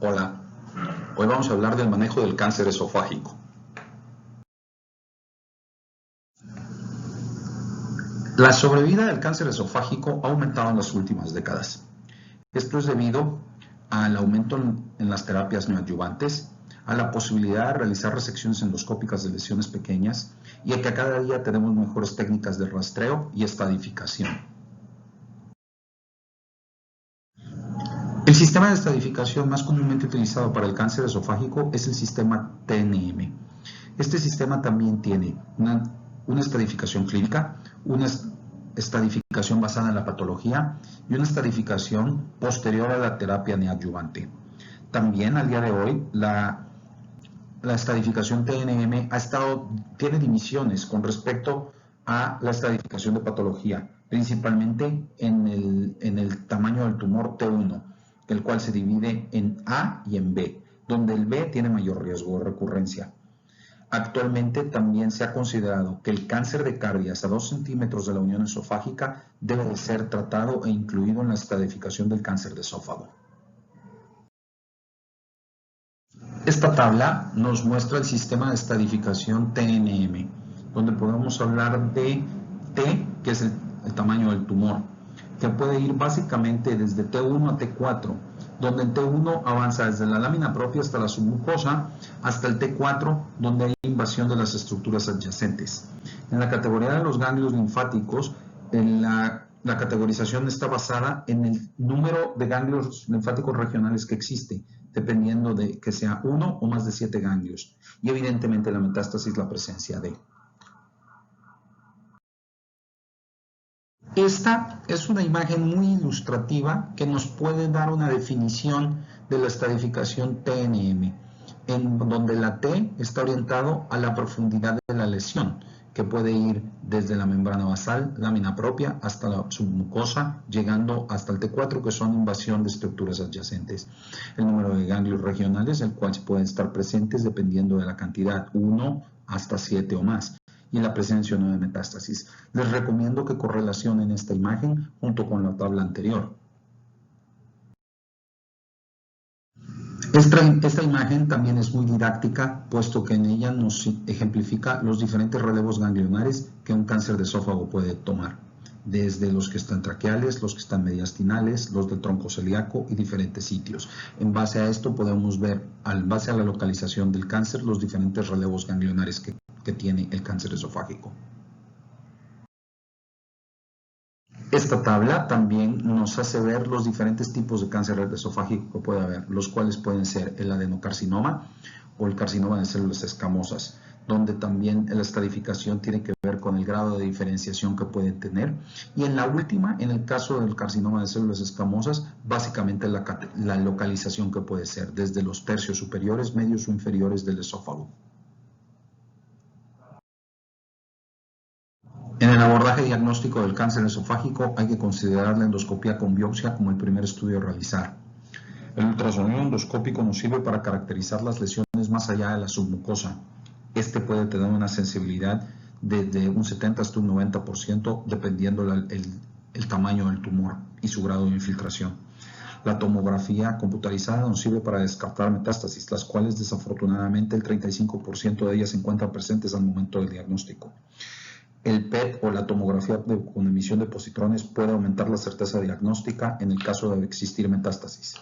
Hola, hoy vamos a hablar del manejo del cáncer esofágico. La sobrevida del cáncer esofágico ha aumentado en las últimas décadas. Esto es debido al aumento en las terapias neoadyuvantes, a la posibilidad de realizar resecciones endoscópicas de lesiones pequeñas y a que cada día tenemos mejores técnicas de rastreo y estadificación. El sistema de estadificación más comúnmente utilizado para el cáncer esofágico es el sistema TNM. Este sistema también tiene una estadificación clínica, una estadificación basada en la patología y una estadificación posterior a la terapia neoadyuvante. También al día de hoy la estadificación TNM tiene divisiones con respecto a la estadificación de patología, principalmente en el tamaño del tumor T1, el cual se divide en A y en B, donde el B tiene mayor riesgo de recurrencia. Actualmente también se ha considerado que el cáncer de cardias a 2 centímetros de la unión esofágica debe de ser tratado e incluido en la estadificación del cáncer de esófago. Esta tabla nos muestra el sistema de estadificación TNM, donde podemos hablar de T, que es el tamaño del tumor, que puede ir básicamente desde T1 a T4, donde el T1 avanza desde la lámina propia hasta la submucosa, hasta el T4, donde hay invasión de las estructuras adyacentes. En la categoría de los ganglios linfáticos, la categorización está basada en el número de ganglios linfáticos regionales que existe, dependiendo de que sea 1 o más de 7 ganglios, y evidentemente la metástasis, la presencia de. Esta es una imagen muy ilustrativa que nos puede dar una definición de la estadificación TNM, en donde la T está orientado a la profundidad de la lesión, que puede ir desde la membrana basal, lámina propia, hasta la submucosa, llegando hasta el T4, que son invasión de estructuras adyacentes. El número de ganglios regionales, el cual pueden estar presentes dependiendo de la cantidad, 1 hasta 7 o más, y la presencia o no de metástasis. Les recomiendo que correlacionen esta imagen junto con la tabla anterior. Esta imagen también es muy didáctica, puesto que en ella nos ejemplifica los diferentes relevos ganglionares que un cáncer de esófago puede tomar, desde los que están traqueales, los que están mediastinales, los del tronco celíaco y diferentes sitios. En base a esto podemos ver, en base a la localización del cáncer, los diferentes relevos ganglionares que tiene el cáncer esofágico. Esta tabla también nos hace ver los diferentes tipos de cáncer esofágico que puede haber, los cuales pueden ser el adenocarcinoma o el carcinoma de células escamosas, donde también la estadificación tiene que ver con el grado de diferenciación que puede tener. Y en la última, en el caso del carcinoma de células escamosas, básicamente la localización que puede ser, desde los tercios superiores, medios o inferiores del esófago. En el abordaje diagnóstico del cáncer esofágico hay que considerar la endoscopía con biopsia como el primer estudio a realizar. El ultrasonido endoscópico nos sirve para caracterizar las lesiones más allá de la submucosa. Este puede tener una sensibilidad desde un 70 hasta un 90%, dependiendo el tamaño del tumor y su grado de infiltración. La tomografía computarizada nos sirve para descartar metástasis, las cuales desafortunadamente el 35% de ellas se encuentran presentes al momento del diagnóstico. El PET o la tomografía con emisión de positrones puede aumentar la certeza diagnóstica en el caso de existir metástasis.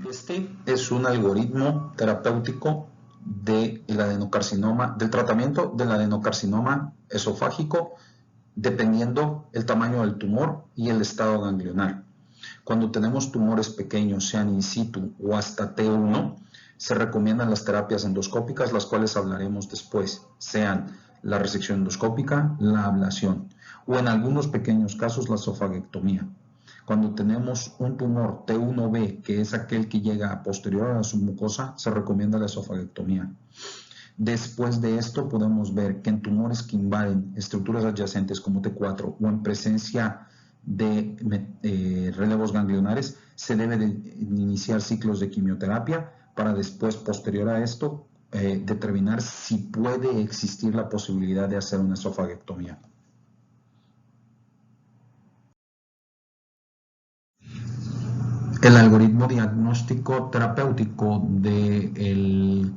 Este es un algoritmo terapéutico del tratamiento del adenocarcinoma esofágico, dependiendo el tamaño del tumor y el estado ganglionar. Cuando tenemos tumores pequeños, sean in situ o hasta T1, se recomiendan las terapias endoscópicas, las cuales hablaremos después, sean la resección endoscópica, la ablación o en algunos pequeños casos la esofaguectomía. Cuando tenemos un tumor T1B, que es aquel que llega a posterior a la submucosa, se recomienda la esofaguectomía. Después de esto podemos ver que en tumores que invaden estructuras adyacentes como T4 o en presencia de relevos ganglionares, se debe de iniciar ciclos de quimioterapia para después, posterior a esto, determinar si puede existir la posibilidad de hacer una esofaguectomía. El algoritmo diagnóstico terapéutico del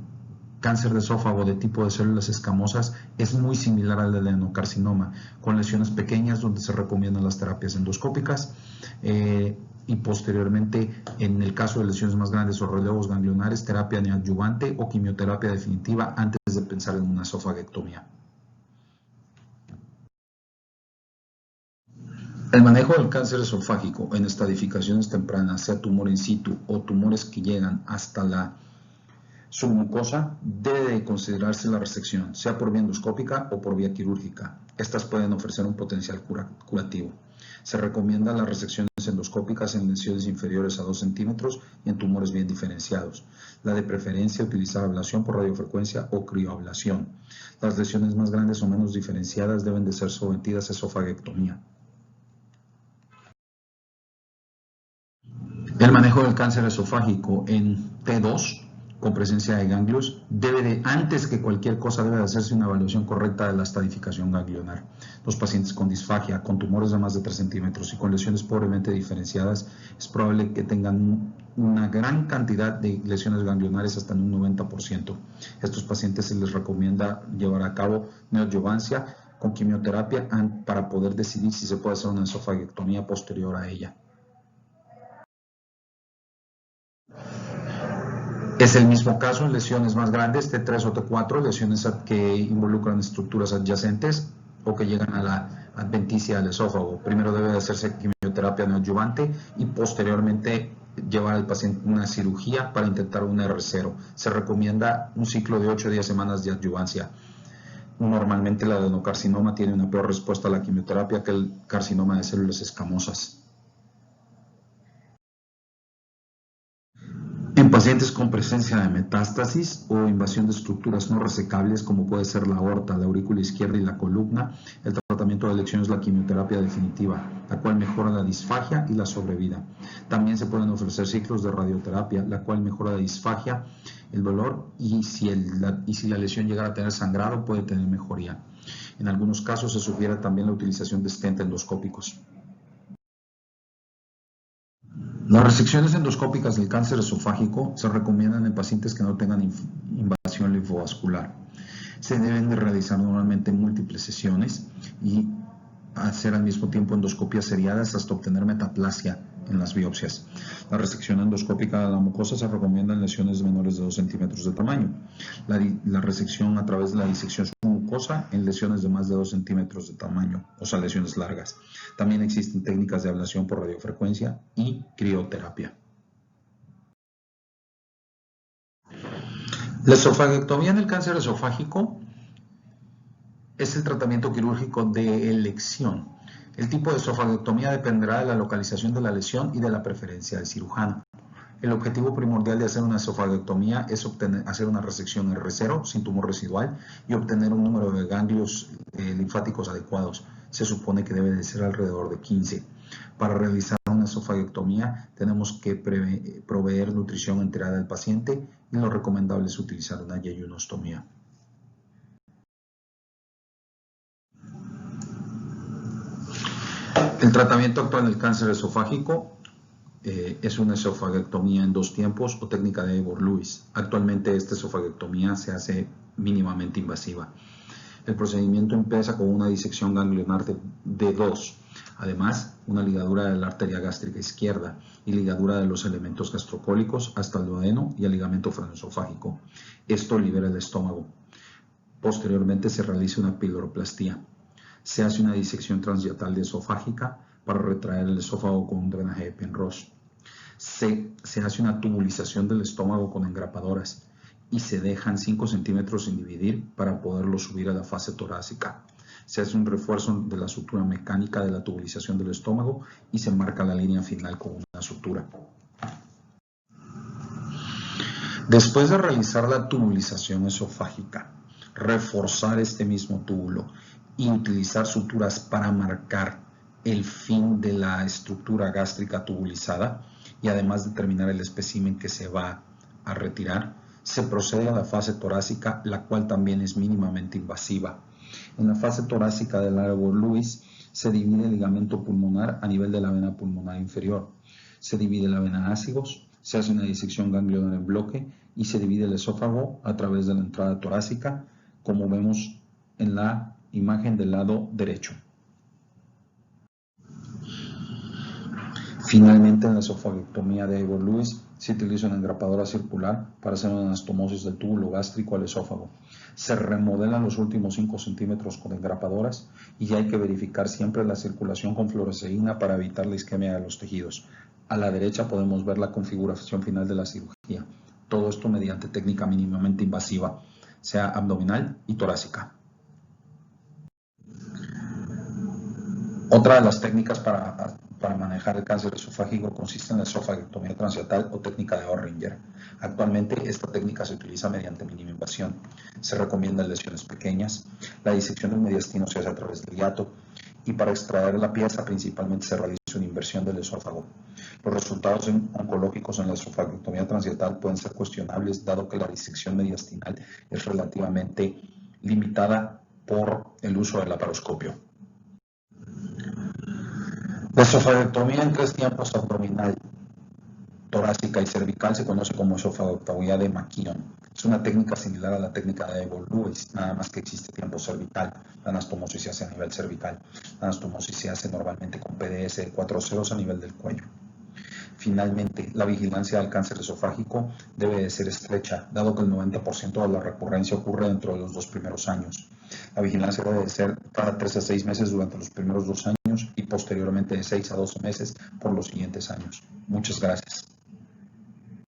cáncer de esófago de tipo de células escamosas es muy similar al del adenocarcinoma, con lesiones pequeñas donde se recomiendan las terapias endoscópicas y posteriormente, en el caso de lesiones más grandes o relevos ganglionares, terapia neoadyuvante o quimioterapia definitiva antes de pensar en una esofaguectomía. El manejo del cáncer esofágico en estadificaciones tempranas, sea tumor in situ o tumores que llegan hasta la submucosa, debe de considerarse la resección, sea por vía endoscópica o por vía quirúrgica. Estas pueden ofrecer un potencial curativo. Se recomienda las resecciones endoscópicas en lesiones inferiores a 2 centímetros y en tumores bien diferenciados. La de preferencia utilizar ablación por radiofrecuencia o crioablación. Las lesiones más grandes o menos diferenciadas deben de ser sometidas a esofaguectomía. El manejo del cáncer esofágico en T2 con presencia de ganglios antes que cualquier cosa, debe de hacerse una evaluación correcta de la estadificación ganglionar. Los pacientes con disfagia, con tumores de más de 3 centímetros y con lesiones pobremente diferenciadas, es probable que tengan una gran cantidad de lesiones ganglionares, hasta en un 90%. A estos pacientes se les recomienda llevar a cabo neoadjuvancia con quimioterapia para poder decidir si se puede hacer una esofaguectomía posterior a ella. Es el mismo caso en lesiones más grandes, T3 o T4, lesiones que involucran estructuras adyacentes o que llegan a la adventicia del esófago. Primero debe de hacerse quimioterapia neoadyuvante y posteriormente llevar al paciente una cirugía para intentar un R0. Se recomienda un ciclo de 8 a 10 semanas de adyuvancia. Normalmente el adenocarcinoma tiene una peor respuesta a la quimioterapia que el carcinoma de células escamosas. En pacientes con presencia de metástasis o invasión de estructuras no resecables, como puede ser la aorta, la aurícula izquierda y la columna, el tratamiento de elección es la quimioterapia definitiva, la cual mejora la disfagia y la sobrevida. También se pueden ofrecer ciclos de radioterapia, la cual mejora la disfagia, el dolor y si la lesión llegara a tener sangrado, puede tener mejoría. En algunos casos se sugiere también la utilización de stent endoscópicos. Las resecciones endoscópicas del cáncer esofágico se recomiendan en pacientes que no tengan invasión linfovascular. Se deben de realizar normalmente múltiples sesiones y hacer al mismo tiempo endoscopias seriadas hasta obtener metaplasia en las biopsias. La resección endoscópica de la mucosa se recomienda en lesiones menores de 2 centímetros de tamaño. La resección a través de la disección submucosa en lesiones de más de 2 centímetros de tamaño, o sea, lesiones largas. También existen técnicas de ablación por radiofrecuencia y crioterapia. La esofaguectomía en el cáncer esofágico es el tratamiento quirúrgico de elección. El tipo de esofaguectomía dependerá de la localización de la lesión y de la preferencia del cirujano. El objetivo primordial de hacer una esofaguectomía es hacer una resección R0 sin tumor residual y obtener un número de ganglios linfáticos adecuados. Se supone que debe de ser alrededor de 15. Para realizar una esofaguectomía tenemos que proveer nutrición enterada al paciente y lo recomendable es utilizar una yeyunostomía. El tratamiento actual del cáncer esofágico es una esofaguectomía en 2 tiempos o técnica de Ebor-Lewis. Actualmente esta esofaguectomía se hace mínimamente invasiva. El procedimiento empieza con una disección ganglionar de 2. Además, una ligadura de la arteria gástrica izquierda y ligadura de los elementos gastrocólicos hasta el duodeno y el ligamento frenoesofágico. Esto libera el estómago. Posteriormente se realiza una piloroplastia. Se hace una disección transyatal de esofágica para retraer el esófago con un drenaje de Penrose. Se hace una tubulización del estómago con engrapadoras y se dejan 5 centímetros sin dividir para poderlo subir a la fase torácica. Se hace un refuerzo de la sutura mecánica de la tubulización del estómago y se marca la línea final con una sutura. Después de realizar la tubulización esofágica, reforzar este mismo túbulo y utilizar suturas para marcar el fin de la estructura gástrica tubulizada y además determinar el espécimen que se va a retirar, se procede a la fase torácica, la cual también es mínimamente invasiva. En la fase torácica del Ebor-Lewis se divide el ligamento pulmonar a nivel de la vena pulmonar inferior. se divide la vena ácigos, se hace una disección ganglionar en bloque y se divide el esófago a través de la entrada torácica, como vemos en la imagen del lado derecho. Finalmente, en la esofagectomía de Ivor Lewis se utiliza una engrapadora circular para hacer una anastomosis del túbulo gástrico al esófago. Se remodelan los últimos 5 centímetros con engrapadoras y hay que verificar siempre la circulación con fluoresceína para evitar la isquemia de los tejidos. A la derecha podemos ver la configuración final de la cirugía. Todo esto mediante técnica mínimamente invasiva, sea abdominal y torácica. Otra de las técnicas para manejar el cáncer esofágico consiste en la esofagectomía transhiatal o técnica de Orringer. Actualmente esta técnica se utiliza mediante mínima invasión. Se recomiendan lesiones pequeñas. La disección del mediastino se hace a través del hiato y para extraer la pieza principalmente se realiza una inversión del esófago. Los resultados oncológicos en la esofagectomía transhiatal pueden ser cuestionables dado que la disección mediastinal es relativamente limitada por el uso del laparoscopio. La esofagectomía en 3 tiempos abdominal, torácica y cervical se conoce como esofagectomía de McKeown. Es una técnica similar a la técnica de Ivor Lewis, nada más que existe tiempo cervical. La anastomosis se hace a nivel cervical. La anastomosis se hace normalmente con PDS de 4 ceros a nivel del cuello. Finalmente, la vigilancia del cáncer esofágico debe de ser estrecha, dado que el 90% de la recurrencia ocurre dentro de los 2 primeros años. La vigilancia debe de ser cada 3 a 6 meses durante los primeros 2 años y posteriormente de 6 a 12 meses por los siguientes años. Muchas gracias.